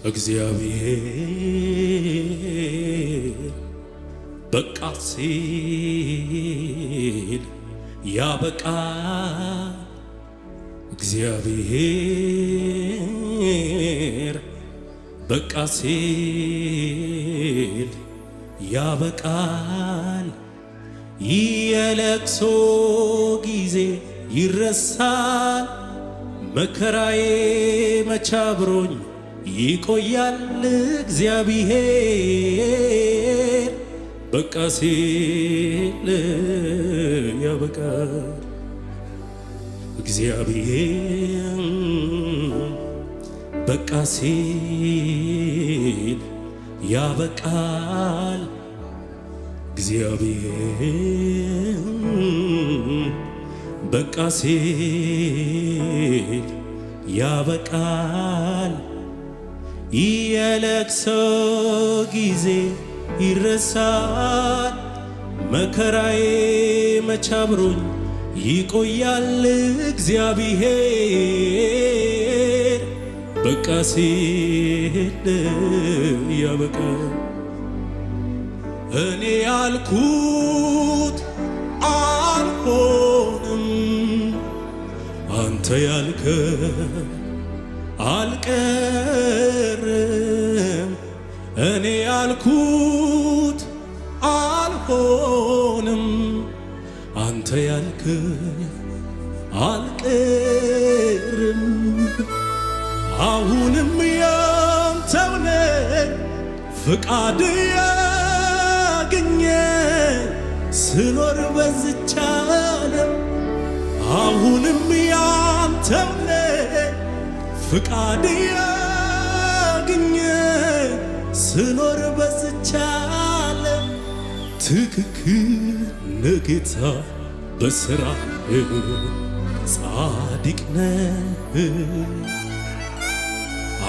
እግዚአብሔር በቃ ሲል ያበቃል። እግዚአብሔር በቃ ሲል ያበቃል። የለቅሶ ጊዜ ይረሳል። መከራዬ መች አብሮኝ ይቆያል። እግዚአብሔር በቃ ሲል ያበቃል። እግዚአብሔር በቃ ሲል ያበቃል። እግዚአብሔር በቃ ሲል ያበቃል። የለቅሶ ጊዜ ይረሳል። መከራዬ መች አብሮኝ ይቆያል። እግዚአብሔር በቃ ሲል ያበቃል። እኔ ያልኩት አልሆንም፣ አንተ ያልከው አልቀርም። እኔ ያልኩት አልሆንም፣ አንተ ያልከው አልቀርም። አሁንም ያንተው ነው ፍቃድ ያገኘ ስኖር በዚች ዓለም። አሁንም ያንተው ነው ፍቃድ ያገኘ ስኖር በዚች ዓለም። ትክክል ነህ ጌታ በሥራህ ጻድቅ ነህ።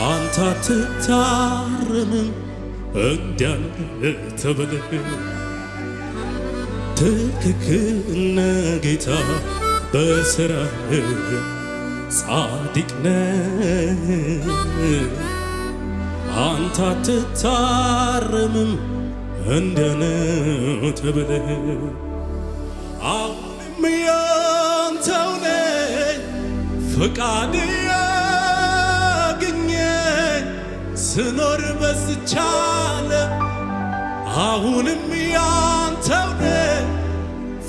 አንተ አትታረምም እንዲያለ ተብለህ። ትክክል ነህ ጌታ በሥራህ ጻድቅ ነህ። አንተ አትታረምም እንዲያለ ተብለህ። አሁንም ያንተው ነኝ ፍቃድ ያገኘ ስኖር በዚች ዓለም። አሁንም ያንተው ነኝ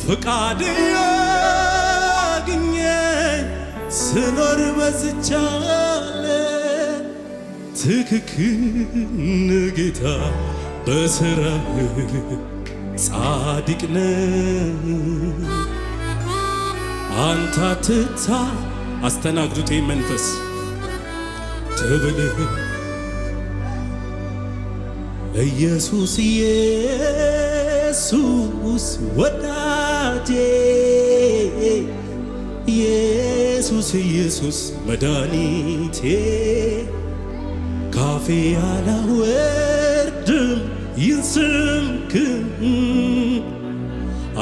ፍቃድ ያገኘ ስኖር በዚች ዓለም። ትክክል ነህ ጌታ በሥራህ ጻድቅ ነህ። አንተ አስተናግዱት መንፈስ ትብልህ ኢየሱስ ኢየሱስ ወዳጄ ኢየሱስ ኢየሱስ መድኃኒቴ ካፌ አላወርድም ይንስምክም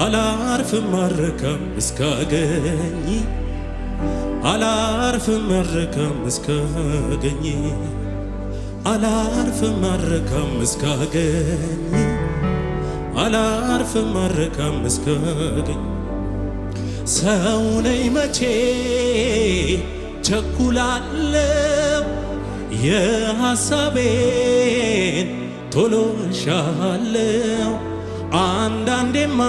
አላርፍም አልረካም እስካገኝ አላርፍም አልረካም እስካገኝ አላርፍም አልረካም እስካገኝ አላርፍም አልረካም እስካገኝ። ሰው ነኝ መቼ ቸኩላለሁ የሐሳቤን ቶሎ እሻለሁ። አንዳንዴማ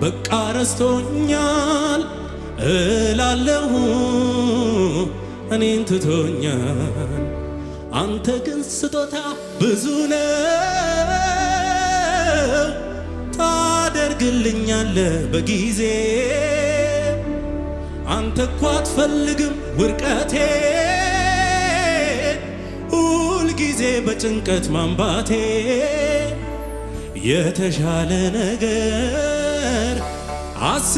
በቃ ረስቶኛል እላለሁ እኔን ትቶኛል። አንተ ግን ስጦታ ብዙ ነው ታደርግልኛለህ በጊዜ። አንተ እኮ አትፈልግም ውድቀቴ ሁልጊዜ በጭንቀት ማንባቴ። የተሻለ ነገር አስበህልኝ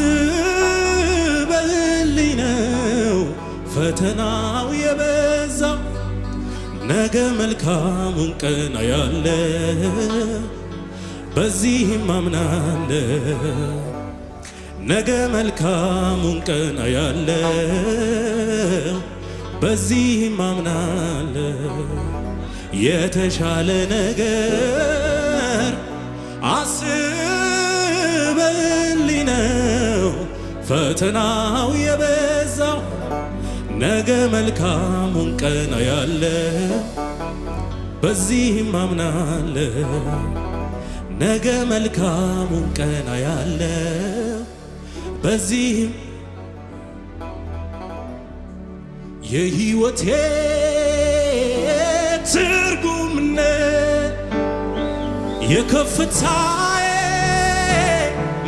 ነው ፈተናው የበዛው። ነገ መልካሙን ቀን አያለሁ በዚህም አምናለሁ። ነገ መልካሙን ቀን አያለሁ በዚህም አምናለሁ የተሻለ ነገር አስበህልኝ ነው ፈተናው የበዛው ነገ መልካሙን ቀን አያለሁ በዚህም አምናለሁ ነገ መልካሙን ቀን አያለሁ በዚህም የሕይወቴ ትርጉም ነህ የከፍታዬ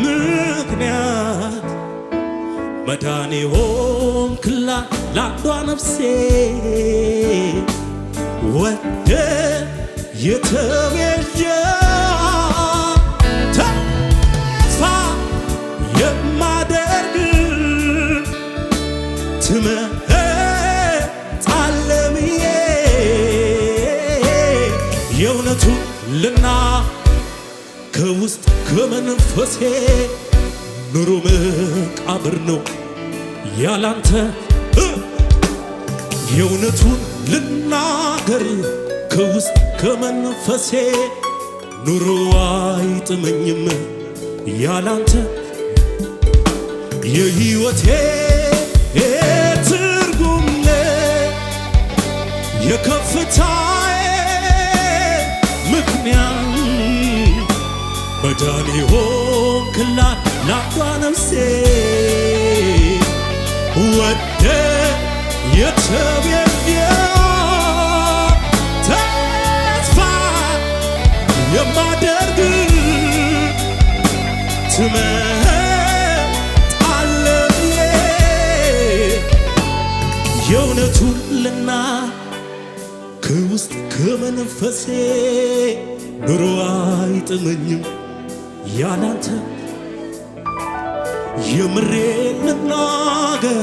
ምክንያት መዳኔ ሆንክላት ለአንዷ ነፍሴ ወደህ የተቤዠሃት ተስፋ የማደርግ ትመጣለህ ብዬ የእውነቱን ልናገር ከውስጥ ከመንፈሴ ኑሮ መቃብር ነው ያላንተ የእውነቱን ልናገር ከውስጥ ከመንፈሴ ኑሮ አይጥመኝም ያላንተ የሕይወቴ ትርጉም ነህ የከፍታዬ ምክንያት መዳኔ ሆንክላት ለአንዷ ነፍሴ ወደህ የተቤዠሃት ተስፋ የማደርግ ትመጣለህ ብዬ የእውነቱን ልናገር ከውስጥ ከመንፈሴ ኑሮ አይጥመኝም ያላንተ የምሬን ልናገር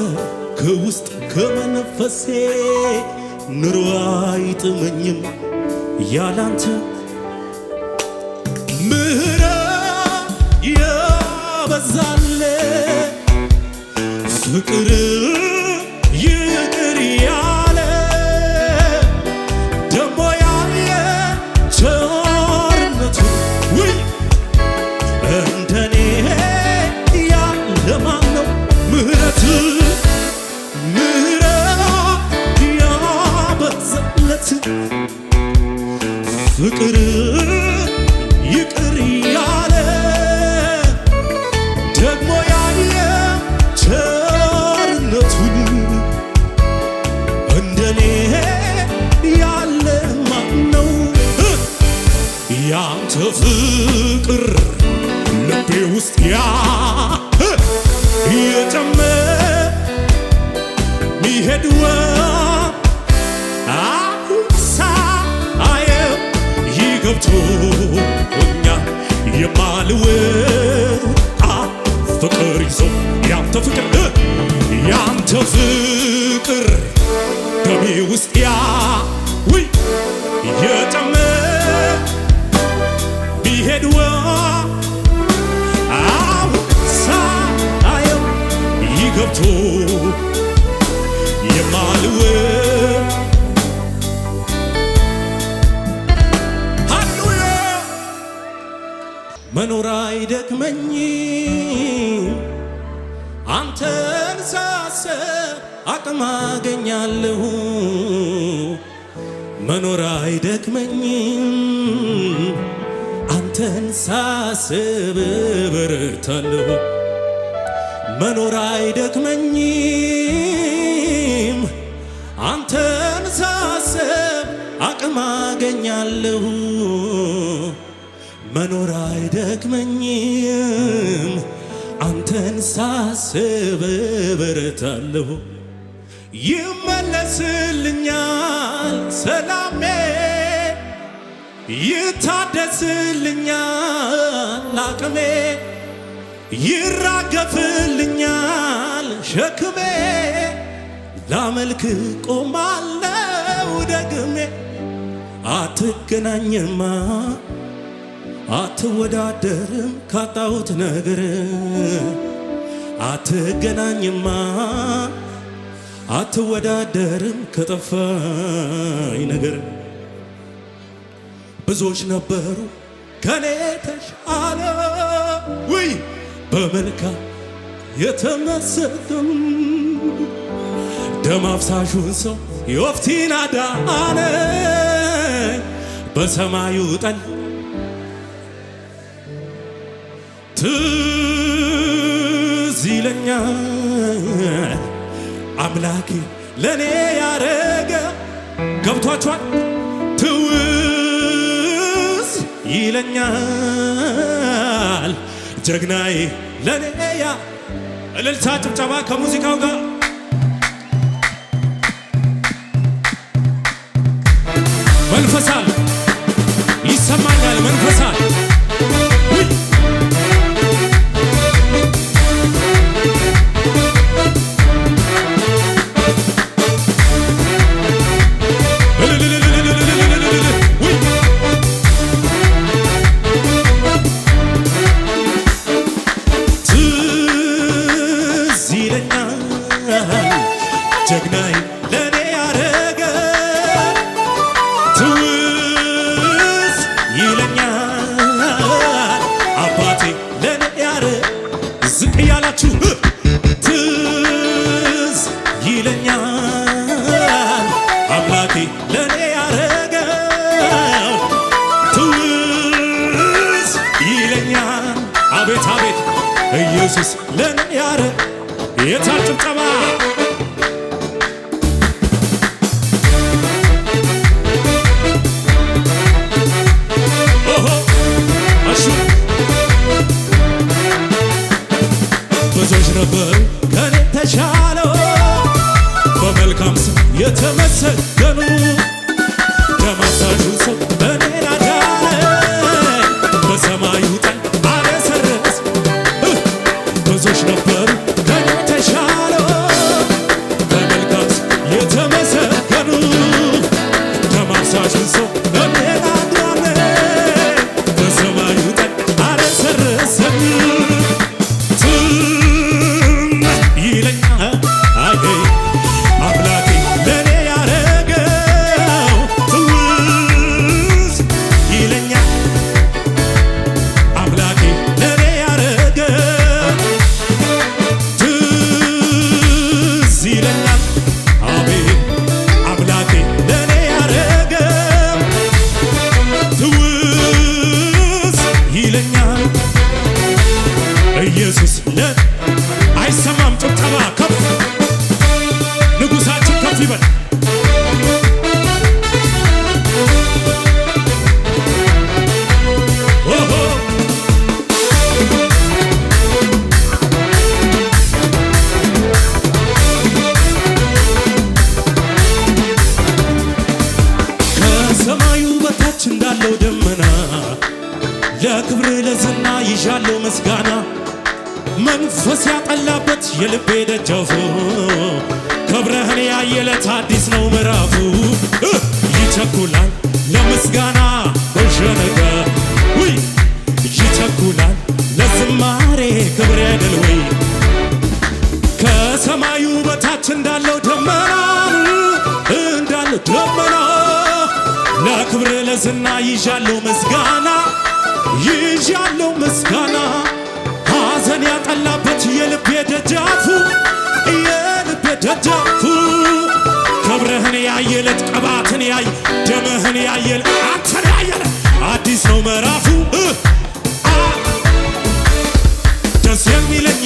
ከውስጥ ከመንፈሴ ኑሮ አይጥመኝም ያላንተ ምሕረት የበዛልህ ፍቅር ይቅር ያለ ደሞ ያየ ቸርነቱ እንደኔ ያለ ማን ነው? ምሕረት ያበዛለት ፍቅር ይቅር ያለ ደግሞ ያየ ቸርነቱን እንደኔ ያለ ማን ነው? ያንተ ፍቅር ልቤ ውስጥ የጨመረ ሚሄድ ሳየው ይገብቶኛል የማልወጣ ፍቅር ይዞ ያንተ ፍቅር ደሜ ውስጥ የጨመረ ሚሄድ ሳየው ይገብቶ የማልወጣ መኖር አይደክመኝም አንተን ሳስብ አቅም አገኛለሁ መኖር አይደክመኝም አንተን ሳስብ እበረታለሁ መኖር አይደክመኝም አንተን ሳስብ አቅም አገኛለሁ መኖር አይደክመኝም አንተን ሳስብ እበረታለሁ ይመለስልኛል ሰላሜ ይታደስልኛል አቅሜ ይራገፍልኛል ሸክሜ ላመልክ ቆማለሁ ደግሜ አትገናኝማ አትወዳደርም ካጣሁት ነገር አትገናኝማ አትወዳደርም ከጠፋኝ ነገር ብዙዎች ነበሩ ከኔ ተሻለ ወይ በመልካም የተመሰገኑ ደም አፍሳሹን ሰው ዮፍቲን አዳነ በሰማዩ ጠል ትዝ ይለኛል አምላኬ ለኔ ያረገ ገብቷችኋል ትውስ ይለኛል ጀግናዬ ለኔ ያ እልልታ ጭብጨባ ከሙዚቃው ጋር መንፈሳል ይሰማኛል መንፈሳል ጀግናዬ ለኔ ያረገ ትውስ ይለኛል አባቴ ለኔ ያረ ዝቅ እያላችሁ ትዝ ይለኛል አምላኬ ለኔ ያረገ ትውስ ይለኛል አቤት አቤት ኢየሱስ ለኔ ያረ የታል ጭብጨባ ብዙዎች ነበሩ ከኔ ተሻለው በመልካም ስም የተመሰገኑ ደም አፍሳሹን ሰው እኔን አዳነ በሰማዩ ጠል አረሰረሰ ብዙዎች ነበሩ ከኔ ተሻለው በመልካም ስም የተመሰገኑ ደም አፍሳሹን ሰው እኔን አዳነ በሰማዩ ጠል አረሰረሰ አምላኬ ለኔ ያረገው ትውስ ይለኛል አምላኬ ለኔ ያረገው ትዝ ይለኛል አቤት አምላኬ ለኔ ያረገው ትውስ ይለኛል ኢየሱስ አይሰማም ጭብጨባ ከፍ ንጉሳችን ከፍ ይበል ከሰማዩ በታች እንዳለው ደመና ለክብር ለዝና ይዣለው ምስጋና መንፈስ ያጠላበት የልቤ ደጃፉ ክብርህን ያየለት አዲስ ነው ምዕራፉ ይቸኩላል ለምስጋና በሸነገ ይቸኩላል ለዝማሬ ክብር አይደል ወይ ከሰማዩ በታች እንዳለው ደመና ለክብር ለዝና ይዣለው ምስጋና ሐዘን ያጠላበት የልቤ ደጃፉ ክብርህን ያየለት ቅባትን ያየ ደምህን ያየለት አንተን ያየለት አዲስ ነው ምዕራፉ ደስ የሚለኝ